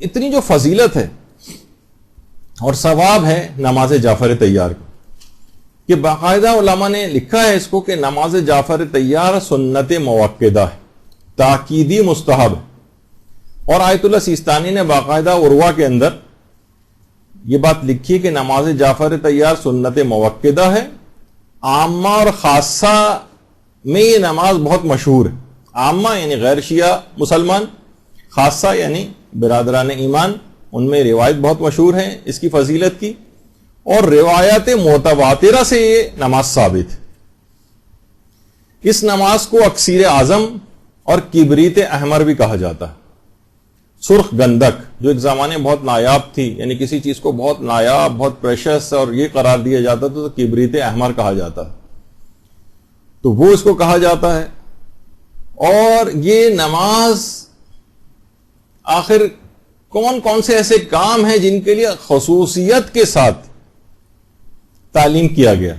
اتنی جو فضیلت ہے اور ثواب ہے نماز جعفر طیار کو کہ باقاعدہ علماء نے لکھا ہے اس کو کہ نماز جعفر طیار سنت موقدہ ہے، تاکیدی مستحب ہے۔ اور آیت اللہ سیستانی نے باقاعدہ عروہ کے اندر یہ بات لکھی کہ نماز جعفر طیار سنت موقدہ ہے، عامہ اور خاصہ میں یہ نماز بہت مشہور ہے۔ عامہ یعنی غیر شیعہ مسلمان، خاصہ یعنی برادران ایمان، ان میں روایت بہت مشہور ہے اس کی فضیلت کی، اور روایات متواترہ سے یہ نماز ثابت ہے۔ اس نماز کو اکسیر اعظم اور کبریت احمر بھی کہا جاتا ہے۔ سرخ گندک جو ایک زمانے میں بہت نایاب تھی، یعنی کسی چیز کو بہت نایاب، بہت پریشس اور یہ قرار دیا جاتا تھا تو کبریت احمر کہا جاتا ہے، تو وہ اس کو کہا جاتا ہے۔ اور یہ نماز آخر کون کون سے ایسے کام ہیں جن کے لیے خصوصیت کے ساتھ تعلیم کیا گیا،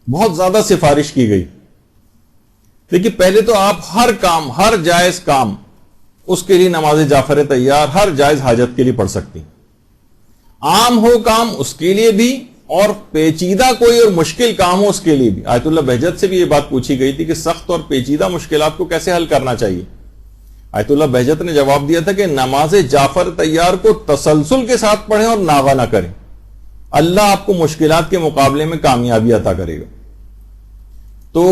بہت زیادہ سفارش کی گئی۔ دیکھیے پہلے تو آپ ہر کام، ہر جائز کام اس کے لیے نماز جعفر طیار ہر جائز حاجت کے لیے پڑھ سکتی، عام ہو کام اس کے لیے بھی، اور پیچیدہ کوئی اور مشکل کام ہو اس کے لیے بھی۔ آیت اللہ بہجت سے بھی یہ بات پوچھی گئی تھی کہ سخت اور پیچیدہ مشکلات کو کیسے حل کرنا چاہیے۔ آیت اللہ بہجت نے جواب دیا تھا کہ نماز جعفر طیار کو تسلسل کے ساتھ پڑھیں اور ناغہ نہ کریں، اللہ آپ کو مشکلات کے مقابلے میں کامیابی عطا کرے گا۔ تو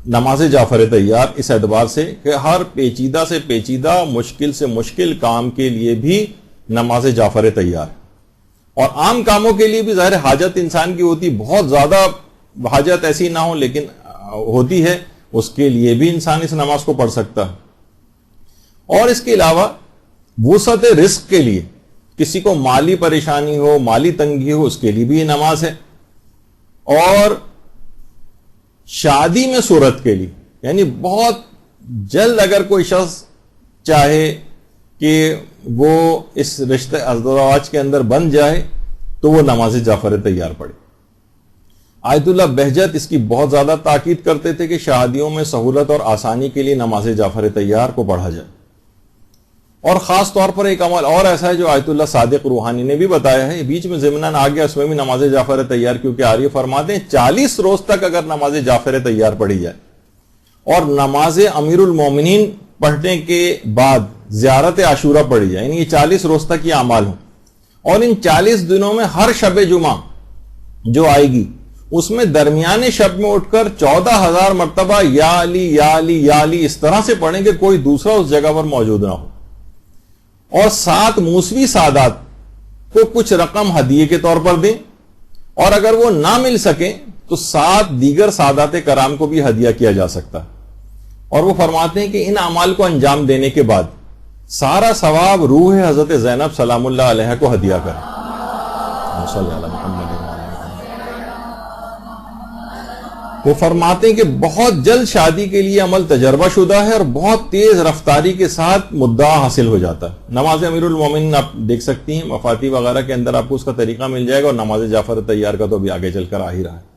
نماز جعفر طیار اس اعتبار سے کہ ہر پیچیدہ سے پیچیدہ، مشکل سے مشکل کام کے لیے بھی نماز جعفر طیار ہے، اور عام کاموں کے لیے بھی ظاہر حاجت انسان کی ہوتی، بہت زیادہ حاجت ایسی نہ ہو لیکن ہوتی ہے، اس کے لیے بھی انسان اس نماز کو پڑھ سکتا ہے۔ اور اس کے علاوہ وسعت رزق کے لیے، کسی کو مالی پریشانی ہو، مالی تنگی ہو، اس کے لیے بھی یہ نماز ہے۔ اور شادی میں صورت کے لیے، یعنی بہت جلد اگر کوئی شخص چاہے کہ وہ اس رشتے ازدواج کے اندر بن جائے تو وہ نماز جعفر طیار پڑھے۔ آیت اللہ بہجت اس کی بہت زیادہ تاکید کرتے تھے کہ شادیوں میں سہولت اور آسانی کے لیے نماز جعفر طیار کو پڑھا جائے۔ اور خاص طور پر ایک عمل اور ایسا ہے جو آیت اللہ صادق روحانی نے بھی بتایا ہے، بیچ میں ضمناً آ گیا، اس میں بھی نماز جعفر طیار کیونکہ آ رہی ہے، فرماتے ہیں 40 روز تک اگر نماز جعفر طیار پڑھی جائے اور نماز امیر المومنین پڑھنے کے بعد زیارت عاشورہ پڑھی جائے، یعنی یہ 40 روز تک یہ اعمال ہوں، اور ان 40 دنوں میں ہر شب جمعہ جو آئے گی اس میں درمیانے شب میں اٹھ کر 14,000 مرتبہ یا علی یا علی یا علی اس طرح سے پڑھیں کہ کوئی دوسرا اس جگہ پر موجود نہ ہو، اور 7 موسوی سادات کو کچھ رقم ہدیے کے طور پر دیں، اور اگر وہ نہ مل سکیں تو 7 دیگر سادات کرام کو بھی ہدیہ کیا جا سکتا ہے۔ اور وہ فرماتے ہیں کہ ان اعمال کو انجام دینے کے بعد سارا ثواب روح حضرت زینب سلام اللہ علیہ کو ہدیہ کریں۔ وہ فرماتے ہیں کہ بہت جلد شادی کے لیے عمل تجربہ شدہ ہے اور بہت تیز رفتاری کے ساتھ مدعا حاصل ہو جاتا ہے۔ نماز امیر المومنین آپ دیکھ سکتی ہیں، مفاتی وغیرہ کے اندر آپ کو اس کا طریقہ مل جائے گا، اور نماز جعفر طیار کا تو بھی آگے چل کر آ ہی رہا ہے۔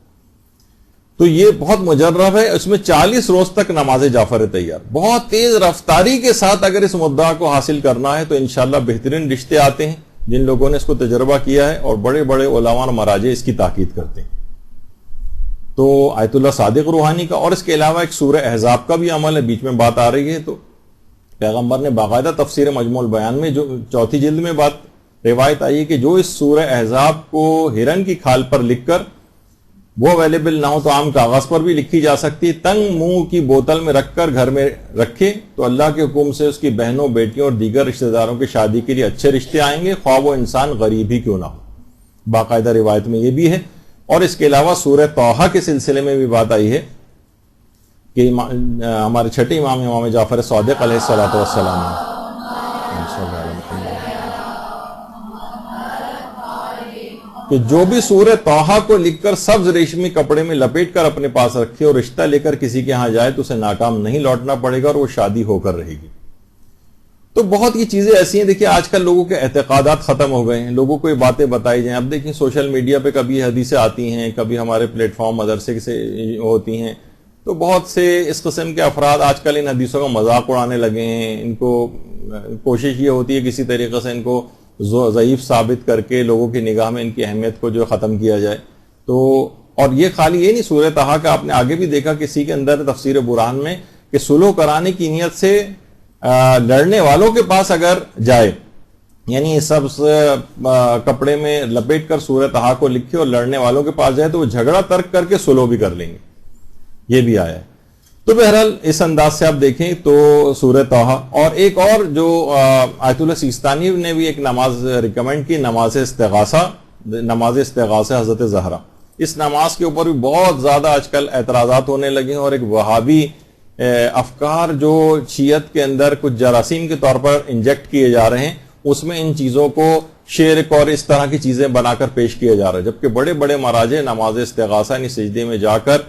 تو یہ بہت مجرب ہے، اس میں 40 روز تک نماز جعفر طیار، بہت تیز رفتاری کے ساتھ اگر اس مدعا کو حاصل کرنا ہے تو انشاءاللہ بہترین رشتے آتے ہیں جن لوگوں نے اس کو تجربہ کیا ہے، اور بڑے بڑے علماء اور مراجع اس کی تاکید کرتے ہیں۔ تو آیت اللہ صادق روحانی کا، اور اس کے علاوہ ایک سورہ احزاب کا بھی عمل ہے، بیچ میں بات آ رہی ہے تو پیغمبر نے باقاعدہ تفسیر مجموع البیان میں جو 4 جلد میں بات روایت آئی ہے کہ جو اس سورہ احزاب کو ہرن کی کھال پر لکھ کر وہ اویلیبل نہ ہو تو عام کاغذ پر بھی لکھی جا سکتی، تنگ منہ کی بوتل میں رکھ کر گھر میں رکھے تو اللہ کے حکم سے اس کی بہنوں، بیٹیوں اور دیگر رشتہ داروں کی شادی کے لیے اچھے رشتے آئیں گے، خواہ وہ انسان غریب ہی کیوں نہ ہو۔ باقاعدہ روایت میں یہ بھی ہے۔ اور اس کے علاوہ سورہ طٰہٰ کے سلسلے میں بھی بات آئی ہے کہ ہمارے چھٹے امام جعفر صادق علیہ الصلوۃ والسلام کہ جو بھی سورہ طٰہٰ کو لکھ کر سبز ریشمی کپڑے میں لپیٹ کر اپنے پاس رکھے اور رشتہ لے کر کسی کے ہاں جائے تو اسے ناکام نہیں لوٹنا پڑے گا، اور وہ شادی ہو کر رہے گی۔ تو بہت یہ چیزیں ایسی ہیں، دیکھیں آج کل لوگوں کے اعتقادات ختم ہو گئے ہیں، لوگوں کو یہ باتیں بتائی جائیں۔ اب دیکھیں سوشل میڈیا پہ کبھی حدیثیں آتی ہیں، کبھی ہمارے پلیٹ فارم مدرسے سے ہوتی ہیں، تو بہت سے اس قسم کے افراد آج کل ان حدیثوں کا مذاق اڑانے لگے ہیں. ان کو کوشش یہ ہوتی ہے کسی طریقے سے ان کو ضعیف ثابت کر کے لوگوں کی نگاہ میں ان کی اہمیت کو جو ختم کیا جائے. تو اور یہ خالی یہ نہیں سورہ طٰہٰ کا آپ نے آگے بھی دیکھا کسی کے اندر تفسیر برہان میں کہ صلح کرانے کی نیت سے لڑنے والوں کے پاس اگر جائے, یعنی سب کپڑے میں لپیٹ کر سورہ طٰہٰ کو لکھے اور لڑنے والوں کے پاس جائے تو وہ جھگڑا ترک کر کے صلح بھی کر لیں گے, یہ بھی آیا ہے. تو بہرحال اس انداز سے آپ دیکھیں تو سورہ طٰہٰ. اور ایک اور جو آیت اللہ سیستانی نے بھی ایک نماز ریکمینڈ کی, نماز استغاثہ حضرت زہرا. اس نماز کے اوپر بھی بہت زیادہ آج کل اعتراضات ہونے لگے ہیں, اور ایک وہابی افکار جو شیعت کے اندر کچھ جراثیم کے طور پر انجیکٹ کیے جا رہے ہیں, اس میں ان چیزوں کو شرک اور اس طرح کی چیزیں بنا کر پیش کیا جا رہا ہے, جبکہ بڑے بڑے مراجع نماز استغاثہ یعنی سجدے میں جا کر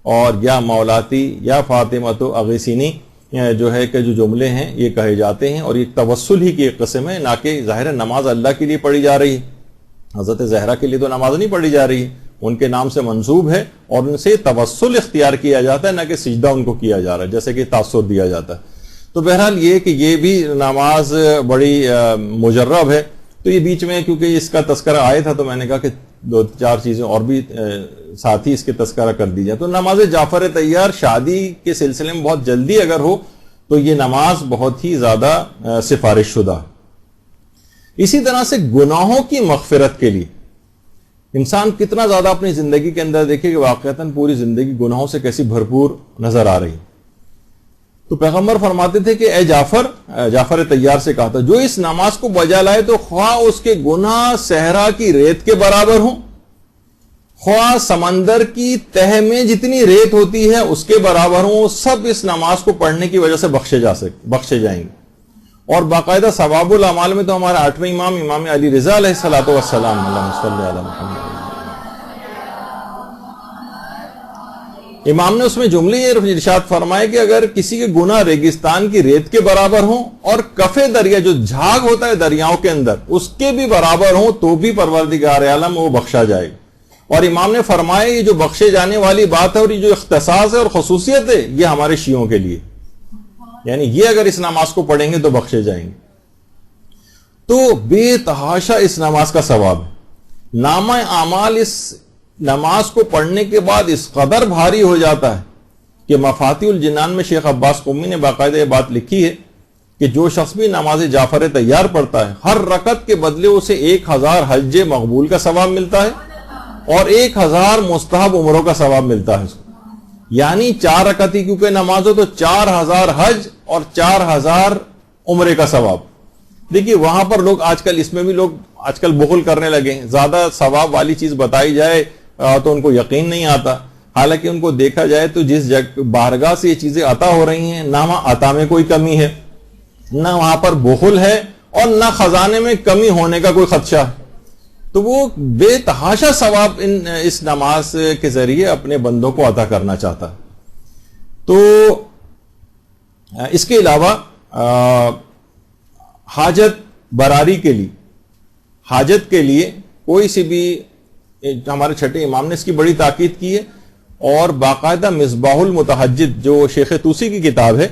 اور یا مولاتی یا فاطمۃ اغیثینی جو ہے کہ جو جملے ہیں یہ کہے جاتے ہیں, اور یہ توسل ہی کی ایک قسم ہے, نہ کہ ظاہر نماز اللہ کے لیے پڑھی جا رہی ہے. حضرت زہرا کے لیے تو نماز نہیں پڑھی جا رہی ہے, ان کے نام سے منسوب ہے اور ان سے توسل اختیار کیا جاتا ہے, نہ کہ سجدہ ان کو کیا جا رہا ہے جیسے کہ تاثر دیا جاتا ہے. تو بہرحال یہ کہ یہ بھی نماز بڑی مجرب ہے. تو یہ بیچ میں کیونکہ اس کا تذکرہ آیا تھا تو میں نے کہا کہ 2-4 چیزیں اور بھی ساتھ ہی اس کے تذکرہ کر دی جائے. تو نماز جعفر طیار شادی کے سلسلے میں بہت جلدی اگر ہو تو یہ نماز بہت ہی زیادہ سفارش شدہ. اسی طرح سے گناہوں کی مغفرت کے لیے انسان کتنا زیادہ اپنی زندگی کے اندر دیکھے کہ واقعتاً پوری زندگی گناہوں سے کیسی بھرپور نظر آ رہی. تو پیغمبر فرماتے تھے کہ اے جعفر طیار سے کہا تھا جو اس نماز کو بجا لائے تو خواہ اس کے گناہ صحرا کی ریت کے برابر ہوں, خواہ سمندر کی تہ میں جتنی ریت ہوتی ہے اس کے برابر ہوں, سب اس نماز کو پڑھنے کی وجہ سے بخشے جائیں گے. اور باقاعدہ ثواب الاعمال میں تو ہمارا 8ویں امام علی رضا علیہ الصلوۃ والسلام اللہم صلی علی محمد, امام نے اس میں جملے یہ ارشاد فرمائے کہ اگر کسی کے گناہ ریگستان کی ریت کے برابر ہوں اور کفے دریا جو جھاگ ہوتا ہے دریاؤں کے اندر اس کے بھی برابر ہوں تو بھی پروردگار عالم وہ بخشا جائے گا. اور امام نے فرمایا یہ جو بخشے جانے والی بات ہے اور یہ جو اختصاص ہے اور خصوصیت ہے یہ ہمارے شیعوں کے لیے, یعنی یہ اگر اس نماز کو پڑھیں گے تو بخشے جائیں گے. تو بے تحاشا اس نماز کا ثواب ہے. نامہ اعمال اس نماز کو پڑھنے کے بعد اس قدر بھاری ہو جاتا ہے کہ مفاتیح الجنان میں شیخ عباس قمی نے باقاعدہ یہ بات لکھی ہے کہ جو شخص بھی نماز جعفر طیار پڑھتا ہے ہر رکعت کے بدلے اسے 1000 حج مقبول کا ثواب ملتا ہے اور 1000 مستحب عمروں کا ثواب ملتا ہے. یعنی 4 رکعت ہی کیونکہ نماز ہو تو 4000 حج اور 4000 عمرے کا ثواب. دیکھیے وہاں پر لوگ آج کل اس میں بھی لوگ آج کل بخل کرنے لگے ہیں, زیادہ ثواب والی چیز بتائی جائے تو ان کو یقین نہیں آتا, حالانکہ ان کو دیکھا جائے تو جس بارگاہ سے یہ چیزیں عطا ہو رہی ہیں نہ وہاں عطا میں کوئی کمی ہے, نہ وہاں پر بخل ہے اور نہ خزانے میں کمی ہونے کا کوئی خدشہ ہے. تو وہ بے تحاشا ثواب اس نماز کے ذریعے اپنے بندوں کو عطا کرنا چاہتا ہے. تو اس کے علاوہ حاجت براری کے لیے, حاجت کے لیے کوئی سی بھی, ہمارے چھٹے امام نے اس کی بڑی تاکید کی ہے, اور باقاعدہ مصباح المتحجد جو شیخ توسی کی کتاب ہے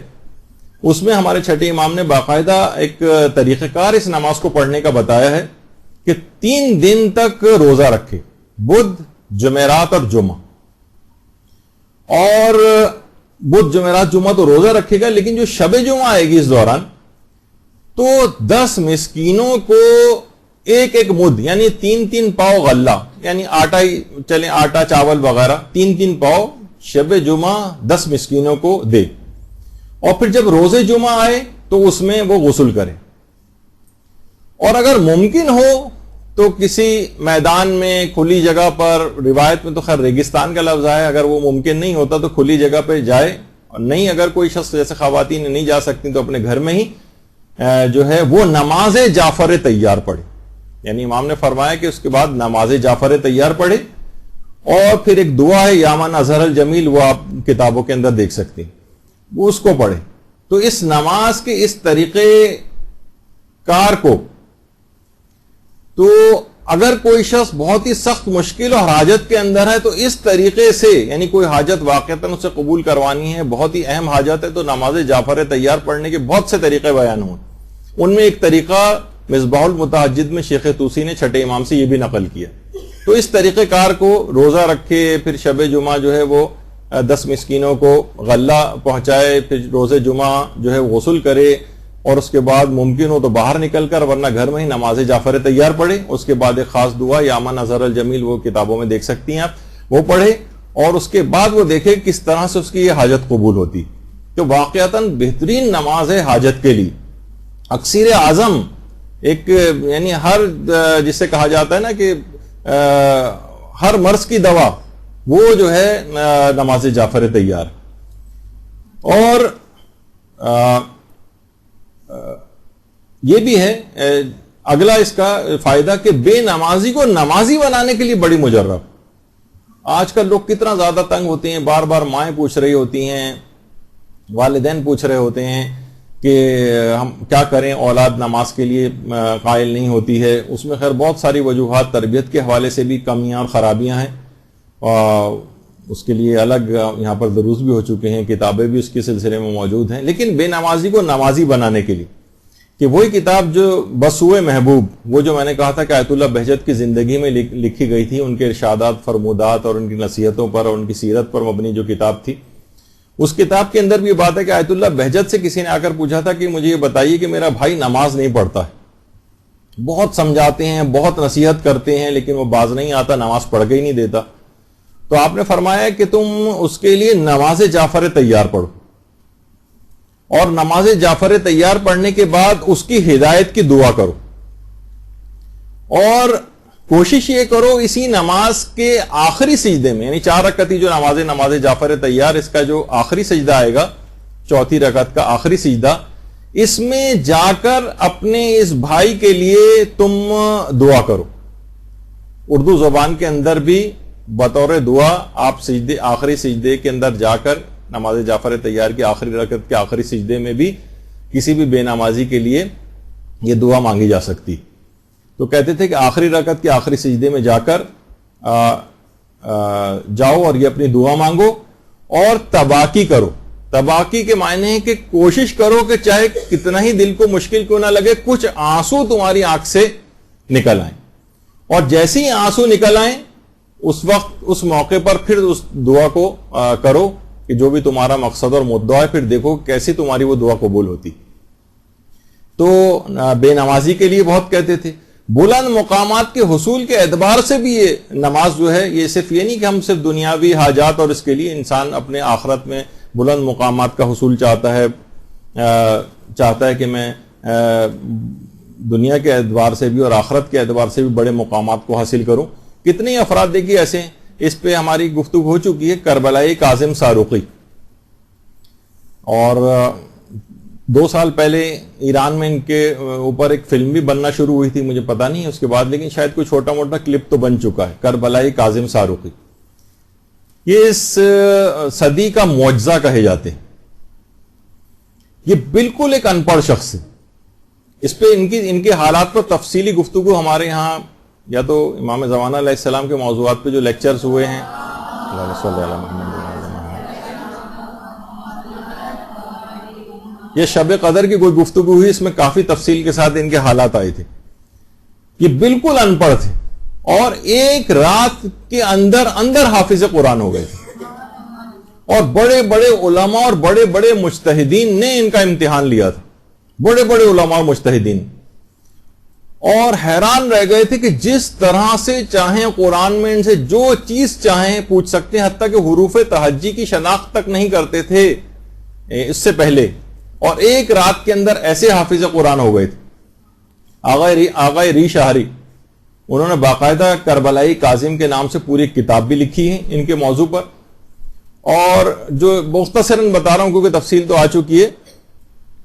اس میں ہمارے چھٹے امام نے باقاعدہ ایک طریقہ کار اس نماز کو پڑھنے کا بتایا ہے کہ 3 دن تک روزہ رکھے, بدھ جمعرات اور جمعہ. اور بدھ جمعرات جمعہ تو روزہ رکھے گا, لیکن جو شب جمعہ آئے گی اس دوران تو 10 مسکینوں کو ایک مد یعنی 3 پاؤ غلہ, یعنی آٹا ہی چلیں آٹا چاول وغیرہ 3 پاؤ شب جمعہ 10 مسکینوں کو دے. اور پھر جب روزے جمعہ آئے تو اس میں وہ غسل کرے, اور اگر ممکن ہو تو کسی میدان میں کھلی جگہ پر, روایت میں تو خیر ریگستان کا لفظ آیا, اگر وہ ممکن نہیں ہوتا تو کھلی جگہ پہ جائے, اور نہیں اگر کوئی شخص جیسے خواتین نہیں جا سکتی تو اپنے گھر میں ہی جو ہے وہ نماز جعفر طیار پڑھے. یعنی امام نے فرمایا کہ اس کے بعد نماز جعفر طیار پڑھے, اور پھر ایک دعا ہے یا من اظہر الجمیل, وہ آپ کتابوں کے اندر دیکھ سکتی ہیں, وہ اس کو پڑھے. تو اس نماز کے اس طریقے کار کو تو اگر کوئی شخص بہت ہی سخت مشکل اور حاجت کے اندر ہے تو اس طریقے سے، یعنی کوئی حاجت واقعتاً اسے قبول کروانی ہے، بہت ہی اہم حاجت ہے، تو نماز جعفر تیار پڑھنے کے بہت سے طریقے بیان ہوئے. ان میں ایک طریقہ مصباح المتحجد میں شیخ طوسی نے چھٹے امام سے یہ بھی نقل کیا. تو اس طریقہ کار کو روزہ رکھے، پھر شب جمعہ جو ہے وہ 10 مسکینوں کو غلہ پہنچائے، پھر روز جمعہ جو ہے غسل کرے، اور اس کے بعد ممکن ہو تو باہر نکل کر، ورنہ گھر میں ہی نماز جعفر تیار پڑھے. اس کے بعد ایک خاص دعا یا من نظر الجمیل، وہ کتابوں میں دیکھ سکتی ہیں آپ، وہ پڑھے، اور اس کے بعد وہ دیکھے کس طرح سے اس کی یہ حاجت قبول ہوتی. تو واقعتاً بہترین نماز ہے حاجت کے لیے. اکثیر اعظم ایک، یعنی ہر، جسے کہا جاتا ہے نا کہ ہر مرض کی دوا، وہ جو ہے نماز جعفر تیار. اور یہ بھی ہے اگلا اس کا فائدہ کہ بے نمازی کو نمازی بنانے کے لیے بڑی مجرب. آج کل لوگ کتنا زیادہ تنگ ہوتے ہیں، بار بار مائیں پوچھ رہی ہوتی ہیں، والدین پوچھ رہے ہوتے ہیں کہ ہم کیا کریں، اولاد نماز کے لیے قائل نہیں ہوتی ہے. اس میں خیر بہت ساری وجوہات تربیت کے حوالے سے بھی کمیاں اور خرابیاں ہیں، اور اس کے لیے الگ یہاں پر دروس بھی ہو چکے ہیں، کتابیں بھی اس کے سلسلے میں موجود ہیں. لیکن بے نمازی کو نمازی بنانے کے لیے کہ وہی کتاب جو بسوئے محبوب، وہ جو میں نے کہا تھا کہ آیت اللہ بہجت کی زندگی میں لکھی گئی تھی، ان کے ارشادات، فرمودات اور ان کی نصیحتوں پر اور ان کی سیرت پر مبنی جو کتاب تھی، اس کتاب کے اندر بھی یہ بات ہے کہ آیت اللہ بہجت سے کسی نے آ کر پوچھا تھا کہ مجھے یہ بتائیے کہ میرا بھائی نماز نہیں پڑھتا ہے، بہت سمجھاتے ہیں، بہت نصیحت کرتے ہیں، لیکن وہ باز نہیں آتا، نماز پڑھ کے ہی نہیں دیتا. تو آپ نے فرمایا کہ تم اس کے لیے نماز جعفر تیار پڑھو، اور نماز جعفر تیار پڑھنے کے بعد اس کی ہدایت کی دعا کرو، اور کوشش یہ کرو اسی نماز کے آخری سجدے میں، یعنی 4 رکعتی جو نماز جعفر تیار، اس کا جو آخری سجدہ آئے گا، چوتھی رکعت کا آخری سجدہ، اس میں جا کر اپنے اس بھائی کے لیے تم دعا کرو. اردو زبان کے اندر بھی بطور دعا آپ آخری سجدے کے اندر جا کر نماز جعفر تیار کی آخری رکعت کے آخری سجدے میں بھی کسی بھی بے نمازی کے لیے یہ دعا مانگی جا سکتی. تو کہتے تھے کہ آخری رکعت کے آخری سجدے میں جا کر جاؤ اور یہ اپنی دعا مانگو، اور تباکی کرو. تباکی کے معنی ہے کہ کوشش کرو کہ چاہے کتنا ہی دل کو مشکل کیوں نہ لگے، کچھ آنسو تمہاری آنکھ سے نکل آئیں، اور جیسے ہی آنسو نکل آئیں اس وقت، اس موقع پر پھر اس دعا کو کرو کہ جو بھی تمہارا مقصد اور مدعا ہے، پھر دیکھو کیسی تمہاری وہ دعا قبول ہوتی. تو بے نمازی کے لیے بہت کہتے تھے. بلند مقامات کے حصول کے اعتبار سے بھی یہ نماز جو ہے، یہ صرف یہ نہیں کہ ہم صرف دنیاوی حاجات اور اس کے لیے انسان اپنے آخرت میں بلند مقامات کا حصول چاہتا ہے کہ میں دنیا کے اعتبار سے بھی اور آخرت کے اعتبار سے بھی بڑے مقامات کو حاصل کروں. کتنے افراد دیکھیے ایسے ہیں، اس پہ ہماری گفتگو ہو چکی ہے، کربلائی کاظم ساروقی. اور 2 سال پہلے ایران میں ان کے اوپر ایک فلم بھی بننا شروع ہوئی تھی، مجھے پتا نہیں ہے اس کے بعد، لیکن شاید کوئی چھوٹا موٹا کلپ تو بن چکا ہے. کربلائی کاظم ساروقی یہ اس صدی کا معجزہ کہے جاتے ہیں. یہ بالکل ایک ان پڑھ شخص ہے. اس پہ ان کے حالات پر تفصیلی گفتگو ہمارے ہاں یا تو امام زمانہ علیہ السلام کے موضوعات پہ جو لیکچرز ہوئے ہیں، یہ شب قدر کی کوئی گفتگو ہوئی، اس میں کافی تفصیل کے ساتھ ان کے حالات آئے تھے. یہ بالکل ان پڑھ تھے، اور ایک رات کے اندر حافظ قرآن ہو گئے تھے، اور بڑے بڑے علماء اور بڑے بڑے مجتہدین نے ان کا امتحان لیا تھا، بڑے بڑے علماء اور مجتہدین، اور حیران رہ گئے تھے کہ جس طرح سے چاہیں قرآن میں ان سے جو چیز چاہیں پوچھ سکتے ہیں، حتیٰ کہ حروف تہجی کی شناخت تک نہیں کرتے تھے اس سے پہلے، اور ایک رات کے اندر ایسے حافظ قرآن ہو گئے تھے. آغا ری شاہری، انہوں نے باقاعدہ کربلائی کاظم کے نام سے پوری کتاب بھی لکھی ہے ان کے موضوع پر، اور جو مختصراً بتا رہا ہوں کیونکہ تفصیل تو آ چکی ہے،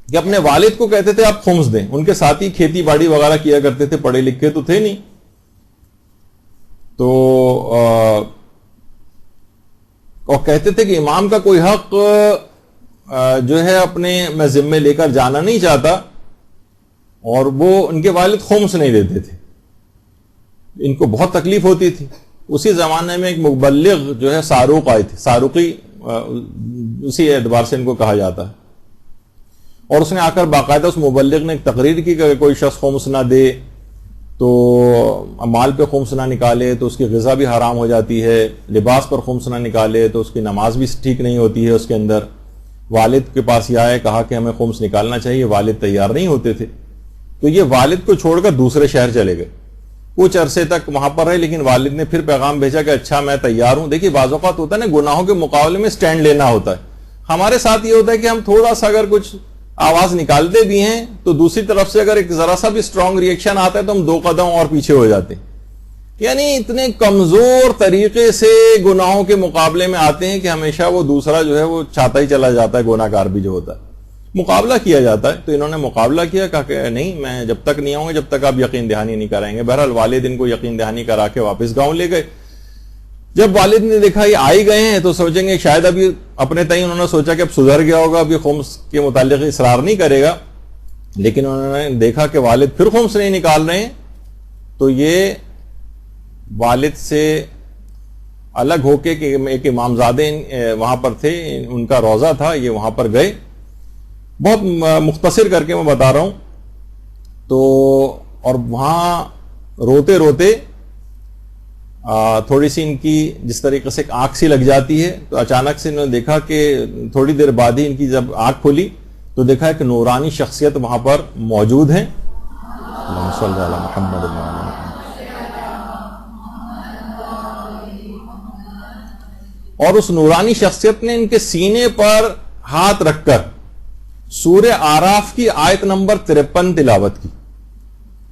کہ اپنے والد کو کہتے تھے آپ خمس دیں. ان کے ساتھ ہی کھیتی باڑی وغیرہ کیا کرتے تھے، پڑھے لکھے تو تھے نہیں، تو اور کہتے تھے کہ امام کا کوئی حق جو ہے اپنے میں ذمے لے کر جانا نہیں چاہتا، اور وہ ان کے والد خمس نہیں دیتے تھے. ان کو بہت تکلیف ہوتی تھی. اسی زمانے میں ایک مبلغ جو ہے ساروق آئے تھے, ساروقی اسی اعتبار سے ان کو کہا جاتا ہے, اور اس نے آ کر باقاعدہ اس مبلغ نے ایک تقریر کی کہ کوئی شخص خمس نہ دے تو مال پہ خمس نہ نکالے تو اس کی غذا بھی حرام ہو جاتی ہے, لباس پر خمس نہ نکالے تو اس کی نماز بھی ٹھیک نہیں ہوتی ہے اس کے اندر. والد کے پاس یہ آئے, کہا کہ ہمیں خمس نکالنا چاہیے, والد تیار نہیں ہوتے تھے, تو یہ والد کو چھوڑ کر دوسرے شہر چلے گئے. کچھ عرصے تک وہاں پر رہے, لیکن والد نے پھر پیغام بھیجا کہ اچھا میں تیار ہوں. دیکھیے بعض اوقات ہوتا ہے نا, گناہوں کے مقابلے میں سٹینڈ لینا ہوتا ہے. ہمارے ساتھ یہ ہوتا ہے کہ ہم تھوڑا سا اگر کچھ آواز نکالتے بھی ہیں تو دوسری طرف سے اگر ایک ذرا سا بھی اسٹرانگ ریئیکشن آتا ہے تو ہم 2 قدم اور پیچھے ہو جاتے ہیں. یعنی اتنے کمزور طریقے سے گناہوں کے مقابلے میں آتے ہیں کہ ہمیشہ وہ دوسرا جو ہے وہ چاہتا ہی چلا جاتا ہے, گناہ گار بھی جو ہوتا ہے. مقابلہ کیا جاتا ہے, تو انہوں نے مقابلہ کیا, کہا کہ نہیں میں جب تک نہیں آؤں گا جب تک آپ یقین دہانی نہیں کرائیں گے. بہرحال والد ان کو یقین دہانی کرا کے واپس گاؤں لے گئے. جب والد نے دیکھا یہ آئی گئے ہیں تو سوچیں گے شاید ابھی اپنے تئیں انہوں نے سوچا کہ اب سدھر گیا ہوگا, ابھی خمس کے متعلق اصرار نہیں کرے گا, لیکن انہوں نے دیکھا کہ والد پھر خمس نہیں نکال رہے ہیں, تو یہ والد سے الگ ہو کے کہ ایک امامزادے وہاں پر تھے, ان کا روضہ تھا, یہ وہاں پر گئے. بہت مختصر کر کے میں بتا رہا ہوں. تو اور وہاں روتے روتے تھوڑی سی ان کی جس طریقے سے آنکھ سی لگ جاتی ہے, تو اچانک سے انہوں نے دیکھا کہ تھوڑی دیر بعد ہی ان کی جب آنکھ کھلی تو دیکھا کہ نورانی شخصیت وہاں پر موجود ہے. اللہم صلی علی محمد. اور اس نورانی شخصیت نے ان کے سینے پر ہاتھ رکھ کر سورہ آراف کی آیت نمبر 53 تلاوت کی,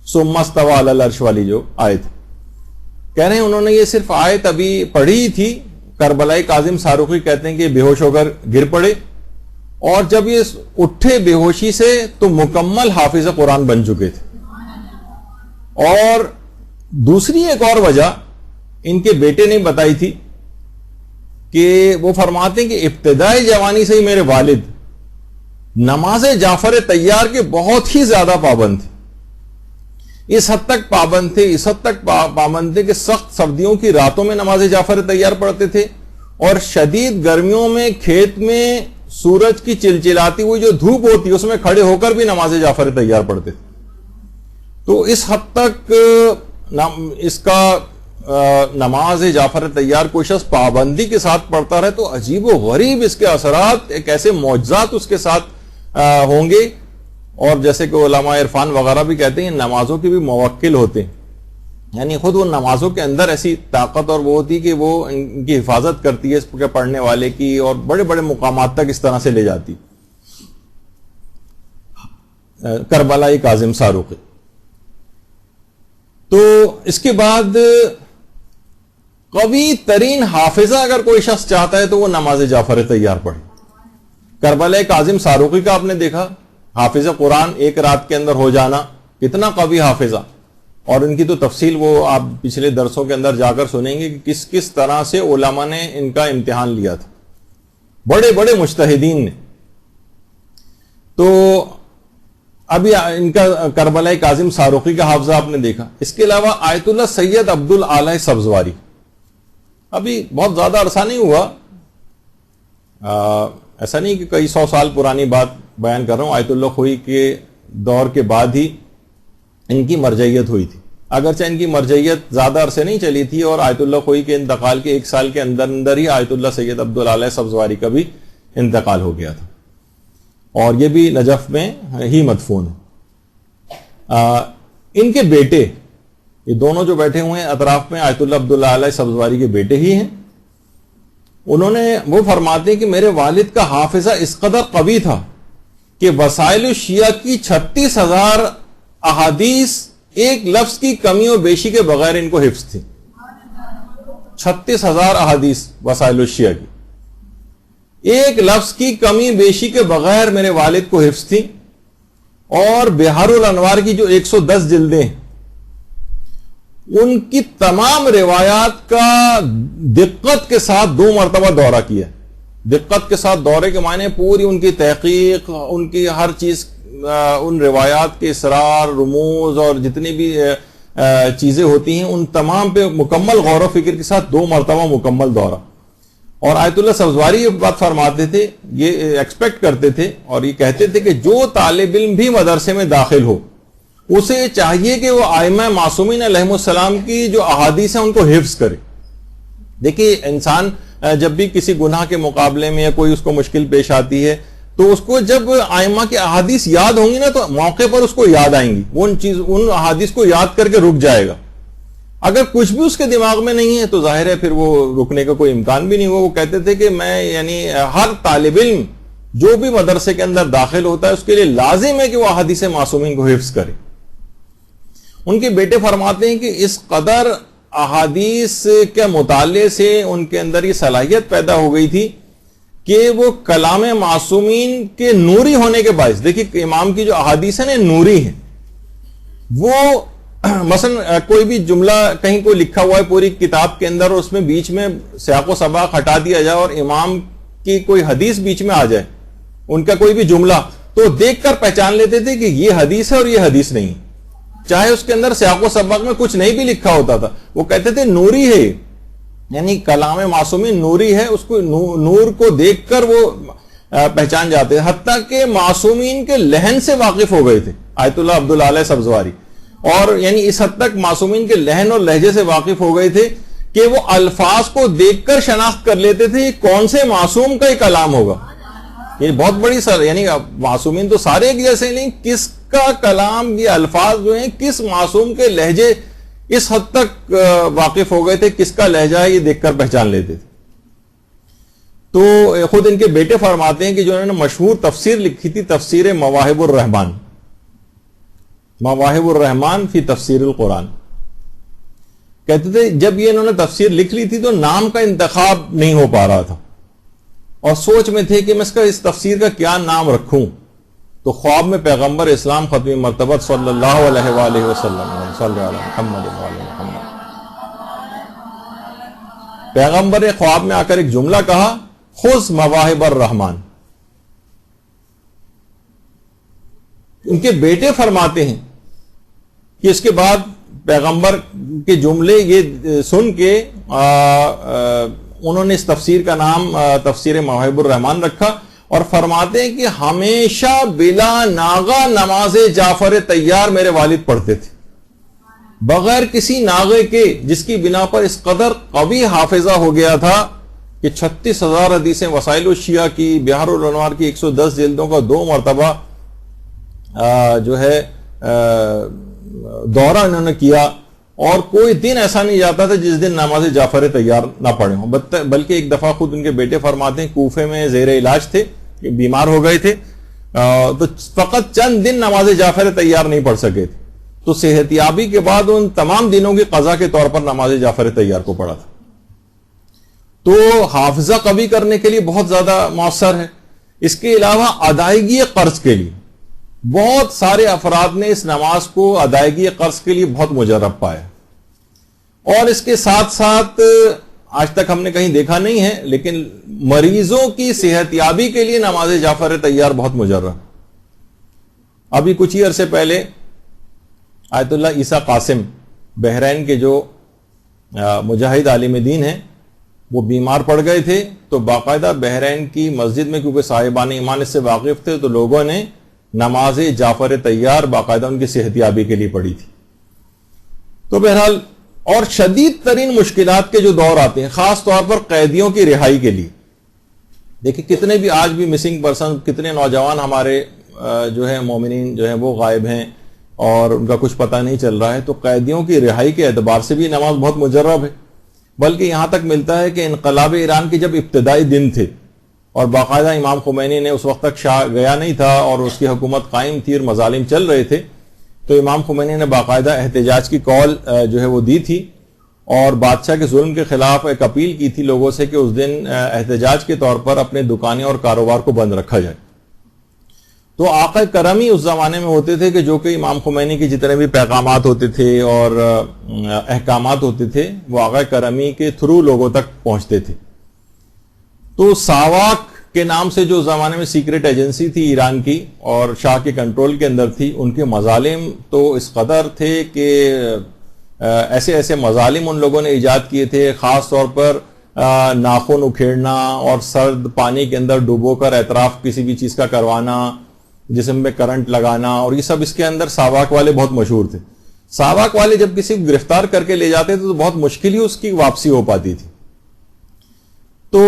ثم استوى علی العرش والی جو آیت. کہہ رہے ہیں انہوں نے یہ صرف آیت ابھی پڑھی تھی, کربلائی کاظم ساروقی کہتے ہیں کہ بے ہوش ہو کر گر پڑے, اور جب یہ اٹھے بے ہوشی سے تو مکمل حافظ قرآن بن چکے تھے. اور دوسری ایک اور وجہ ان کے بیٹے نے بتائی تھی کہ وہ فرماتے ہیں کہ ابتدائی جوانی سے ہی میرے والد نماز جعفر طیار کے بہت ہی زیادہ پابند تھے. اس حد تک پابند تھے کہ سخت سردیوں کی راتوں میں نماز جعفر طیار پڑھتے تھے, اور شدید گرمیوں میں کھیت میں سورج کی چلچلاتی ہوئی جو دھوپ ہوتی ہے اس میں کھڑے ہو کر بھی نماز جعفر طیار پڑھتے تھے. تو اس حد تک اس کا نماز جعفر طیار کوئی شخص پابندی کے ساتھ پڑھتا رہے تو عجیب و غریب اس کے اثرات, ایک ایسے معجزات اس کے ساتھ ہوں گے. اور جیسے کہ علماء عرفان وغیرہ بھی کہتے ہیں نمازوں کے بھی موکل ہوتے ہیں, یعنی خود وہ نمازوں کے اندر ایسی طاقت اور وہ ہوتی کہ وہ ان کی حفاظت کرتی ہے اس کے پڑھنے والے کی, اور بڑے بڑے مقامات تک اس طرح سے لے جاتی. کربلائی کاظم ساروقی. تو اس کے بعد قوی ترین حافظہ اگر کوئی شخص چاہتا ہے تو وہ نماز جعفر طیار پڑھے. کربلائی کاظم ساروقی کا آپ نے دیکھا, حافظ قرآن ایک رات کے اندر ہو جانا, کتنا قوی حافظہ. اور ان کی تو تفصیل وہ آپ پچھلے درسوں کے اندر جا کر سنیں گے کہ کس طرح سے علماء نے ان کا امتحان لیا تھا, بڑے بڑے مجتہدین نے. تو ابھی ان کا کربلائی کاظم ساروقی کا حافظہ آپ نے دیکھا. اس کے علاوہ آیت اللہ سید عبد العلی سبزواری, ابھی بہت زیادہ عرصہ نہیں ہوا, ایسا نہیں کہ کئی 100 سال پرانی بات بیان کر رہا ہوں. آیت اللہ خوئی کے دور کے بعد ہی ان کی مرجعیت ہوئی تھی, اگرچہ ان کی مرجعیت زیادہ عرصے نہیں چلی تھی, اور آیت اللہ خوئی کے انتقال کے 1 سال کے اندر ہی آیت اللہ سید عبد العلی سبزواری کا بھی انتقال ہو گیا تھا, اور یہ بھی نجف میں ہی مدفون ہے. ان کے بیٹے, یہ دونوں جو بیٹھے ہوئے ہیں اطراف میں, آیت اللہ عبد العلی سبزواری کے بیٹے ہی ہیں. انہوں نے وہ فرماتے ہیں کہ میرے والد کا حافظہ اس قدر قوی تھا کہ وسائل الشیعہ کی 36,000 احادیث ایک لفظ کی کمی و بیشی کے بغیر ان کو حفظ تھی. 36,000 احادیث وسائل الشیعہ کی ایک لفظ کی کمی بیشی کے بغیر میرے والد کو حفظ تھی. اور بہار الانوار کی جو 110 جلدیں, ان کی تمام روایات کا دقت کے ساتھ 2 مرتبہ دورہ کیا. دقت کے ساتھ دورے کے معنی پوری ان کی تحقیق, ان کی ہر چیز, ان روایات کے اسرار, رموز اور جتنی بھی چیزیں ہوتی ہیں ان تمام پہ مکمل غور و فکر کے ساتھ 2 مرتبہ مکمل دورہ. اور آیت اللہ سبزواری یہ بات فرماتے تھے, یہ ایکسپیکٹ کرتے تھے اور یہ کہتے تھے کہ جو طالب علم بھی مدرسے میں داخل ہو اسے چاہیے کہ وہ ائمہ معصومین علیہم السلام کی جو احادیث ہیں ان کو حفظ کرے. دیکھیے انسان جب بھی کسی گناہ کے مقابلے میں یا کوئی اس کو مشکل پیش آتی ہے تو اس کو جب ائمہ کی احادیث یاد ہوں گی نا تو موقع پر اس کو یاد آئیں گی, وہ ان احادیث کو یاد کر کے رک جائے گا. اگر کچھ بھی اس کے دماغ میں نہیں ہے تو ظاہر ہے پھر وہ رکنے کا کوئی امکان بھی نہیں ہوا. وہ کہتے تھے کہ میں یعنی ہر طالب علم جو بھی مدرسے کے اندر داخل ہوتا ہے اس کے لیے لازم ہے کہ وہ احادیث معصومین کو حفظ کرے. ان کے بیٹے فرماتے ہیں کہ اس قدر احادیث کے مطالعے سے ان کے اندر یہ صلاحیت پیدا ہو گئی تھی کہ وہ کلام معصومین کے نوری ہونے کے باعث, دیکھیے امام کی جو احادیث ہیں نوری ہیں, وہ مثلا کوئی بھی جملہ کہیں کوئی لکھا ہوا ہے پوری کتاب کے اندر اور اس میں بیچ میں سیاق و سباق ہٹا دیا جائے اور امام کی کوئی حدیث بیچ میں آ جائے, ان کا کوئی بھی جملہ, تو دیکھ کر پہچان لیتے تھے کہ یہ حدیث ہے اور یہ حدیث نہیں, چاہے اس کے اندر سیاق و سباق میں کچھ نہیں بھی لکھا ہوتا تھا. وہ کہتے تھے نوری ہے, یعنی کلام معصومین نوری ہے, اس کو نور کو دیکھ کر وہ پہچان جاتے ہیں. حتیٰ کہ معصومین کے لہن سے واقف ہو گئے تھے آیت اللہ عبداللہ سبزواری, اور یعنی اس حد تک معصومین کے لہن اور لہجے سے واقف ہو گئے تھے کہ وہ الفاظ کو دیکھ کر شناخت کر لیتے تھے یہ کون سے معصوم کا یہ کلام ہوگا. یہ بہت بڑی یعنی معصومین تو سارے ایک جیسے, نہیں کس کا کلام, یہ الفاظ جو ہیں کس معصوم کے لہجے اس حد تک واقف ہو گئے تھے, کس کا لہجہ ہے یہ دیکھ کر پہچان لیتے تھے. تو خود ان کے بیٹے فرماتے ہیں کہ جو انہوں نے مشہور تفسیر لکھی تھی, تفسیر مواہب الرحمان, مواہب الرحمان فی تفسیر القرآن, کہتے تھے جب یہ انہوں نے تفسیر لکھ لی تھی تو نام کا انتخاب نہیں ہو پا رہا تھا اور سوچ میں تھے کہ میں اس تفسیر کا کیا نام رکھوں. تو خواب میں پیغمبر اسلام ختم مرتبت صلی اللہ علیہ وآلہ وسلم صلی اللہ محمد محمد, پیغمبر نے خواب میں آ کر ایک جملہ کہا, خذ مواہب الرحمان. ان کے بیٹے فرماتے ہیں کہ اس کے بعد پیغمبر کے جملے یہ سن کے انہوں نے اس تفسیر کا نام تفسیر مواہب الرحمان رکھا, اور فرماتے ہیں کہ ہمیشہ بلا ناغہ نماز جعفر طیار میرے والد پڑھتے تھے, بغیر کسی ناغے کے, جس کی بنا پر اس قدر قوی حافظہ ہو گیا تھا کہ 36,000 حدیثیں وسائل الشیعہ کی, بحر الانوار کی 110 جلدوں کا 2 مرتبہ جو ہے دورہ انہوں نے کیا, اور کوئی دن ایسا نہیں جاتا تھا جس دن نماز جعفر طیار نہ پڑھے ہوں. بلکہ ایک دفعہ خود ان کے بیٹے فرماتے ہیں کوفے میں زیر علاج تھے, بیمار ہو گئے تھے, تو فقط چند دن نماز جعفر طیار نہیں پڑھ سکے تھے, تو صحتیابی کے بعد ان تمام دنوں کی قضا کے طور پر نماز جعفر طیار کو پڑھا تھا. تو حافظہ قوی کرنے کے لیے بہت زیادہ مؤثر ہے. اس کے علاوہ ادائیگی قرض کے لیے بہت سارے افراد نے اس نماز کو ادائیگی قرض کے لیے بہت مجرب پایا, اور اس کے ساتھ ساتھ آج تک ہم نے کہیں دیکھا نہیں ہے لیکن مریضوں کی صحت یابی کے لیے نماز جعفر طیار بہت مجرب. ابھی کچھ ہی عرصے پہلے آیت اللہ عیسیٰ قاسم بحرین کے جو مجاہد عالم دین ہیں وہ بیمار پڑ گئے تھے, تو باقاعدہ بحرین کی مسجد میں کیونکہ صاحبان ایمان اس سے واقف تھے تو لوگوں نے نماز جعفر طیار باقاعدہ ان کی صحت یابی کے لیے پڑھی تھی. تو بہرحال اور شدید ترین مشکلات کے جو دور آتے ہیں خاص طور پر قیدیوں کی رہائی کے لیے, دیکھیں کتنے بھی آج بھی مسنگ پرسن, کتنے نوجوان ہمارے جو ہیں مومنین جو ہیں وہ غائب ہیں اور ان کا کچھ پتہ نہیں چل رہا ہے. تو قیدیوں کی رہائی کے اعتبار سے بھی نماز بہت مجرب ہے, بلکہ یہاں تک ملتا ہے کہ انقلاب ایران کے جب ابتدائی دن تھے اور باقاعدہ امام خمینی نے اس وقت تک شاہ گیا نہیں تھا اور اس کی حکومت قائم تھی اور مظالم چل رہے تھے, تو امام خمینی نے باقاعدہ احتجاج کی کال جو ہے وہ دی تھی اور بادشاہ کے ظلم کے خلاف ایک اپیل کی تھی لوگوں سے کہ اس دن احتجاج کے طور پر اپنے دکانیں اور کاروبار کو بند رکھا جائے. تو آقا کرمی اس زمانے میں ہوتے تھے کہ جو کہ امام خمینی کے جتنے بھی پیغامات ہوتے تھے اور احکامات ہوتے تھے وہ آقا کرمی کے تھرو لوگوں تک پہنچتے تھے. تو ساواک کے نام سے جو زمانے میں سیکرٹ ایجنسی تھی ایران کی اور شاہ کے کنٹرول کے اندر تھی, ان کے مظالم تو اس قدر تھے کہ ایسے ایسے مظالم ان لوگوں نے ایجاد کیے تھے، خاص طور پر ناخن اکھیڑنا اور سرد پانی کے اندر ڈوبو کر اعتراف کسی بھی چیز کا کروانا، جسم میں کرنٹ لگانا، اور یہ سب اس کے اندر ساواک والے بہت مشہور تھے۔ ساواک والے جب کسی کو گرفتار کر کے لے جاتے تھے تو بہت مشکل ہی اس کی واپسی ہو پاتی تھی۔ تو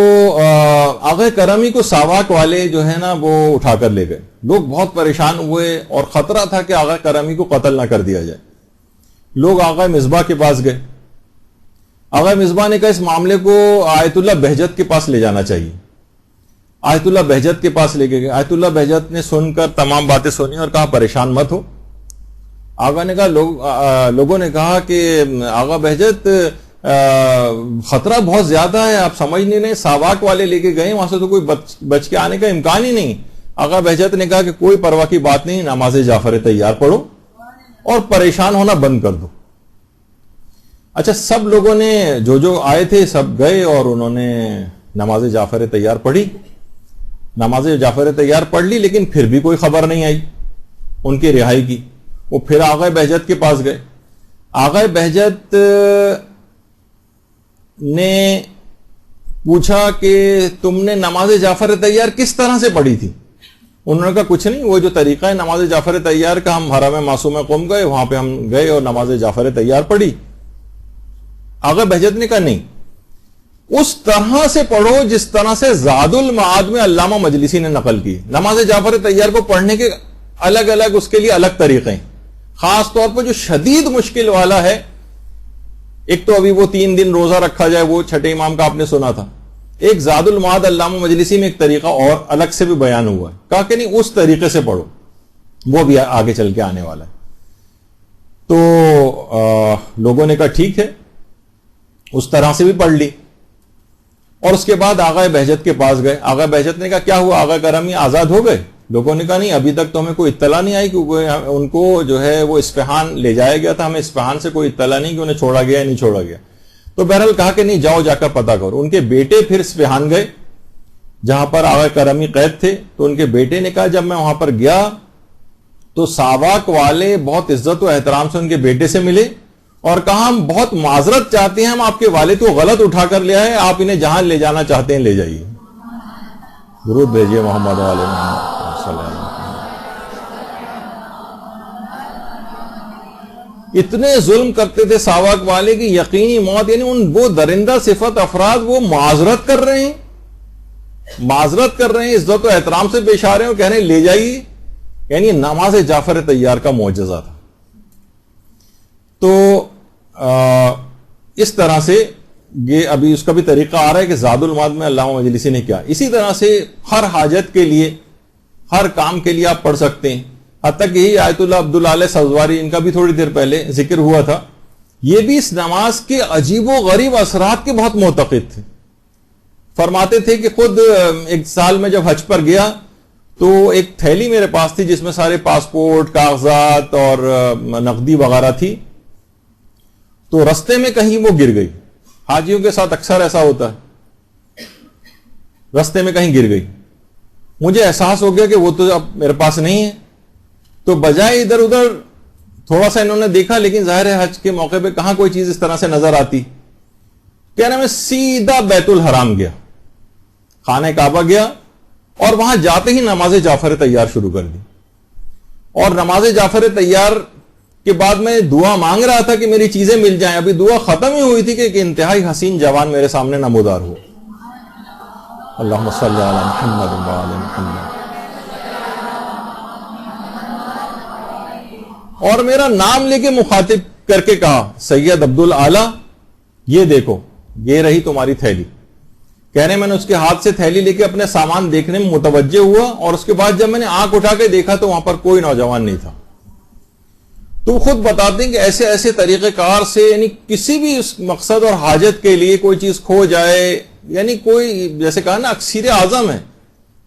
آغا کرمی کو ساواک والے جو ہے نا وہ اٹھا کر لے گئے، لوگ بہت پریشان ہوئے اور خطرہ تھا کہ آغا کرمی کو قتل نہ کر دیا جائے۔ لوگ آغا مصباح کے پاس گئے، آغا مصباح نے کہا اس معاملے کو آیت اللہ بہجت کے پاس لے جانا چاہیے۔ آیت اللہ بہجت کے پاس لے کے گئے، آیت اللہ بہجت نے سن کر تمام باتیں سنی اور کہا پریشان مت ہو۔ آغا نے کہا لوگوں نے کہا کہ آغا بہجت خطرہ بہت زیادہ ہے، آپ سمجھ نہیں رہے، ساواک والے لے کے گئے، وہاں سے تو کوئی بچ کے آنے کا امکان ہی نہیں۔ آغا بہجت نے کہا کہ کوئی پرواہ کی بات نہیں، نماز جعفر تیار پڑھو اور پریشان ہونا بند کر دو۔ اچھا، سب لوگوں نے جو آئے تھے سب گئے اور انہوں نے نماز جعفر تیار پڑھی، نماز جعفر تیار پڑھ لی، لیکن پھر بھی کوئی خبر نہیں آئی ان کی رہائی کی۔ وہ پھر آغا بہجت کے پاس گئے، آغا بہجت نے پوچھا کہ تم نے نماز جعفر تیار کس طرح سے پڑھی تھی؟ انہوں نے کہا کچھ نہیں، وہ جو طریقہ ہے نماز جعفر تیار کا، ہم حرم معصوم قم گئے، وہاں پہ ہم گئے اور نماز جعفر تیار پڑھی۔ آغا بہجت نے کہا نہیں، اس طرح سے پڑھو جس طرح سے زاد المعاد میں علامہ مجلسی نے نقل کی۔ نماز جعفر تیار کو پڑھنے کے الگ الگ اس کے لیے الگ طریقے ہیں، خاص طور پر جو شدید مشکل والا ہے، ایک تو ابھی وہ 3 دن روزہ رکھا جائے، وہ چھٹے امام کا آپ نے سنا تھا، ایک زاد المعاد علامہ مجلسی میں ایک طریقہ اور الگ سے بھی بیان ہوا ہے، کہا کہ نہیں اس طریقے سے پڑھو، وہ بھی آگے چل کے آنے والا ہے۔ تو لوگوں نے کہا ٹھیک ہے، اس طرح سے بھی پڑھ لی، اور اس کے بعد آغا بہجت کے پاس گئے۔ آغا بہجت نے کہا کیا ہوا، آغا کرمی آزاد ہو گئے؟ لوگوں نے کہا نہیں، ابھی تک تو ہمیں کوئی اطلاع نہیں آئی، کیونکہ ان کو جو ہے وہ اصفہان لے جایا گیا تھا، ہمیں اصفہان سے کوئی اطلاع نہیں کہ انہیں چھوڑا گیا یا نہیں چھوڑا گیا۔ تو بہرحال کہا کہ نہیں، جاؤ جا کر پتہ کرو۔ ان کے بیٹے پھر اصفہان گئے جہاں پر آغا کرمی قید تھے، تو ان کے بیٹے نے کہا جب میں وہاں پر گیا تو ساواک والے بہت عزت و احترام سے ان کے بیٹے سے ملے اور کہا ہم بہت معذرت چاہتے ہیں، ہم آپ کے والد کو غلط اٹھا کر لے آئے، آپ انہیں جہاں لے جانا چاہتے ہیں لے جائیے۔ درود بھیجیے محمد علیہ محمد صلی اللہ علیہ وسلم۔ اتنے ظلم کرتے تھے ساواک والے کی یقینی موت، یعنی ان وہ درندہ صفت افراد وہ معذرت کر رہے ہیں، معذرت کر رہے ہیں، عزت و احترام سے پیش آ رہے ہیں اور کہہ رہے ہیں لے جائیے، یعنی نماز جعفر تیار کا معجزہ تھا۔ تو اس طرح سے یہ ابھی اس کا بھی طریقہ آ رہا ہے کہ زاد المعاد میں علامہ مجلسی نے کیا۔ اسی طرح سے ہر حاجت کے لیے، ہر کام کے لیے آپ پڑھ سکتے ہیں، حتیٰ کہ یہی آیت اللہ عبداللہ سزواری، ان کا بھی تھوڑی دیر پہلے ذکر ہوا تھا، یہ بھی اس نماز کے عجیب و غریب اثرات کے بہت معتقد تھے۔ فرماتے تھے کہ خود ایک سال میں جب حج پر گیا تو ایک تھیلی میرے پاس تھی جس میں سارے پاسپورٹ، کاغذات اور نقدی وغیرہ تھی، تو رستے میں کہیں وہ گر گئی۔ حاجیوں کے ساتھ اکثر ایسا ہوتا ہے، رستے میں کہیں گر گئی۔ مجھے احساس ہو گیا کہ وہ تو اب میرے پاس نہیں ہے، تو بجائے ادھر ادھر تھوڑا سا انہوں نے دیکھا، لیکن ظاہر ہے حج کے موقع پہ کہاں کوئی چیز اس طرح سے نظر آتی، کہنا میں سیدھا بیت الحرام گیا، خانہ کعبہ گیا اور وہاں جاتے ہی نماز جعفر تیار شروع کر دی، اور نماز جعفر تیار کے بعد میں دعا مانگ رہا تھا کہ میری چیزیں مل جائیں، ابھی دعا ختم ہی ہوئی تھی کہ ایک انتہائی حسین جوان میرے سامنے نمودار ہو۔ اللہم صلی علی محمد و علی محمد، اور میرا نام لے کے مخاطب کر کے کہا سید عبدالعالی، یہ دیکھو یہ رہی تمہاری تھیلی۔ کہنے میں نے اس کے ہاتھ سے تھیلی لے کے اپنے سامان دیکھنے میں متوجہ ہوا، اور اس کے بعد جب میں نے آنکھ اٹھا کے دیکھا تو وہاں پر کوئی نوجوان نہیں تھا۔ تو خود بتاتے ہیں کہ ایسے ایسے طریقہ کار سے، یعنی کسی بھی اس مقصد اور حاجت کے لیے کوئی چیز کھو جائے، یعنی کوئی جیسے کہا نا اکسیر اعظم ہے،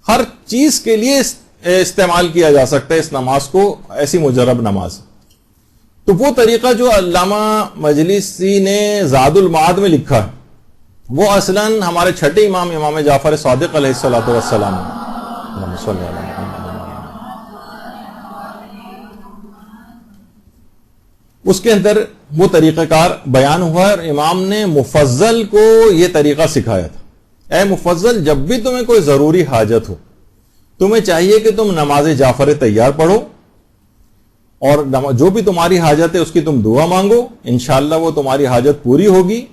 ہر چیز کے لیے استعمال کیا جا سکتا ہے اس نماز کو، ایسی مجرب نماز۔ تو وہ طریقہ جو علامہ مجلسی نے زاد المعاد میں لکھا ہے، وہ اصلاً ہمارے چھٹے امام امام جعفر صادق علیہ الصلوۃ والسلام اس کے اندر وہ طریقہ کار بیان ہوا ہے اور امام نے مفضل کو یہ طریقہ سکھایا تھا. اے مفضل، جب بھی تمہیں کوئی ضروری حاجت ہو تمہیں چاہیے کہ تم نماز جعفر تیار پڑھو اور جو بھی تمہاری حاجت ہے اس کی تم دعا مانگو، انشاءاللہ وہ تمہاری حاجت پوری ہوگی.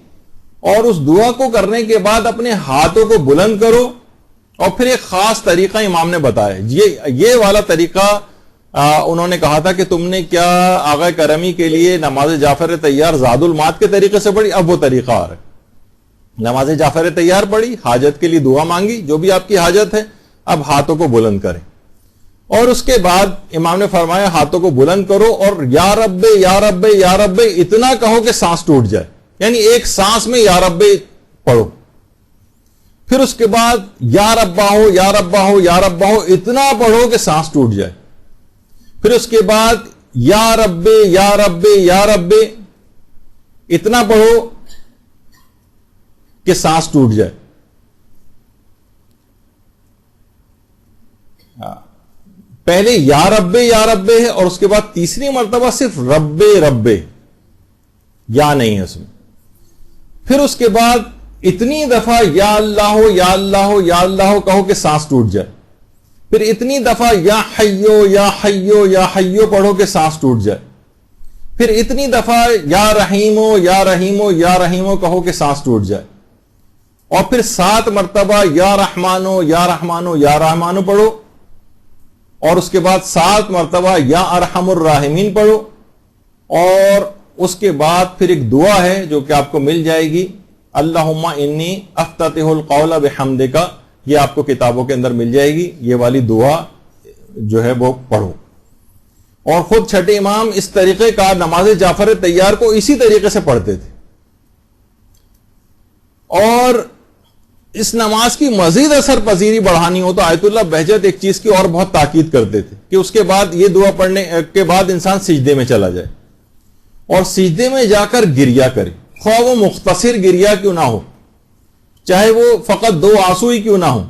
اور اس دعا کو کرنے کے بعد اپنے ہاتھوں کو بلند کرو. اور پھر ایک خاص طریقہ امام نے بتایا، یہ والا طریقہ انہوں نے کہا تھا کہ تم نے کیا آغا کرمی کے لیے نماز جعفر تیار زاد المعاد کے طریقے سے پڑھی، اب وہ طریقہ آ رہا ہے. نماز جعفر تیار پڑھی، حاجت کے لیے دعا مانگی، جو بھی آپ کی حاجت ہے، اب ہاتھوں کو بلند کریں. اور اس کے بعد امام نے فرمایا ہاتھوں کو بلند کرو اور یا رب یا رب یا رب اتنا کہو کہ سانس ٹوٹ جائے، یعنی ایک سانس میں یا رب پڑھو. پھر اس کے بعد یا ربا ہو یا ربا ہو یا ربا ہو اتنا پڑھو کہ سانس ٹوٹ جائے. پھر اس کے بعد یا رب یا رب یا رب اتنا پڑھو کہ سانس ٹوٹ جائے. پہلے یا رب ہے اور اس کے بعد تیسری مرتبہ صرف رب رب، یا نہیں ہے اس میں. پھر اس کے بعد اتنی دفعہ یا اللہ یا اللہ یا اللہ کہو کہ سانس ٹوٹ جائے. پھر اتنی دفعہ یا حیو یا حیو یا حیو پڑھو کہ سانس ٹوٹ جائے. پھر اتنی دفعہ یا رحیمو یا رحیمو یا رحیمو کہو کہ سانس ٹوٹ جائے. اور پھر 7 مرتبہ یا رحمانو یا رحمانو یا رحمانو پڑھو. اور اس کے بعد 7 مرتبہ یا ارحم الراحمین پڑھو. اور اس کے بعد پھر ایک دعا ہے جو کہ آپ کو مل جائے گی، اللہم انی افتتح القول بحمدک، یہ آپ کو کتابوں کے اندر مل جائے گی. یہ والی دعا جو ہے وہ پڑھو. اور خود چھٹے امام اس طریقے کا نماز جعفر تیار کو اسی طریقے سے پڑھتے تھے. اور اس نماز کی مزید اثر پذیری بڑھانی ہو تو آیت اللہ بہجت ایک چیز کی اور بہت تاکید کرتے تھے کہ اس کے بعد یہ دعا پڑھنے کے بعد انسان سجدے میں چلا جائے اور سجدے میں جا کر گریا کرے، خواہ وہ مختصر گریا کیوں نہ ہو، چاہے وہ فقط 2 آنسو ہی کیوں نہ ہو.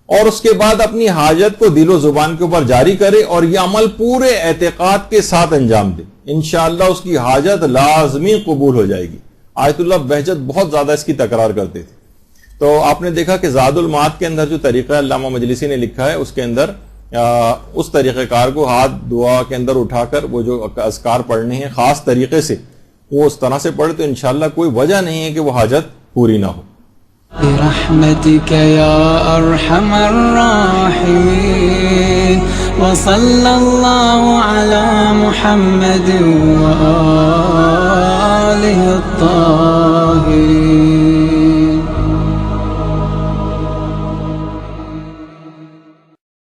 اور اس کے بعد اپنی حاجت کو دل و زبان کے اوپر جاری کرے اور یہ عمل پورے اعتقاد کے ساتھ انجام دے، انشاءاللہ اس کی حاجت لازمی قبول ہو جائے گی. آیت اللہ بہجت بہت زیادہ اس کی تکرار کرتے تھے. تو آپ نے دیکھا کہ زاد المعاد کے اندر جو طریقہ علامہ مجلسی نے لکھا ہے اس کے اندر اس طریقہ کار کو ہاتھ دعا کے اندر اٹھا کر وہ جو اذکار پڑھنے ہیں خاص طریقے سے وہ اس طرح سے پڑھے تو انشاءاللہ کوئی وجہ نہیں ہے کہ وہ حاجت پوری نہ ہو. برحمتك يا أرحم الراحمين وصلى الله على محمد وآله الطاهرين.